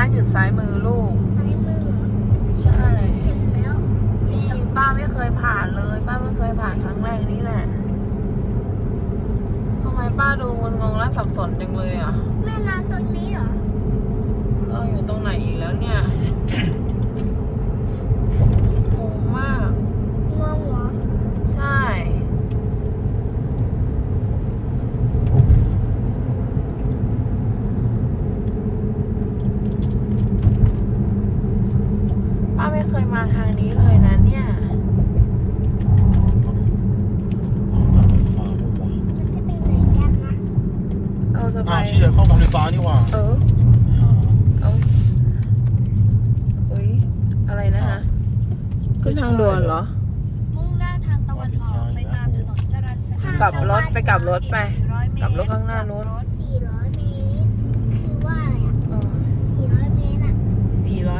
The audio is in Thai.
ร้านอยู่ซ้ายมือลูกซ้ายมือเหรอ ใช่ เห็นแล้ว นี่ป้าไม่เคยผ่านเลยป้าไม่เคยผ่านครั้งแรกนี่แหละทำไมป้าดูงงๆและสับสนจังเลยอ่ะ แม่น้ำตรงนี้เหรอ เราอยู่ตรงไหนอีกแล้วเนี่ยงงมาก งงเหรอ ใช่ป้าไม่เคยมาทางนี้เลยนะเนี่ย มันจะไปไหนกันนะ เราจะไป ที่จะเข้าการไฟฟ้านี่หว่า เอออุ้ยอะไรนะคะขึ้นทางด่วนเหรอ มุ่งหน้าทางตะวันออกไปตามถนนจรัญสนิท กลับรถไปกลับรถไป อี400 เมตร กลับรถข้างหน้านู้น กลับรถ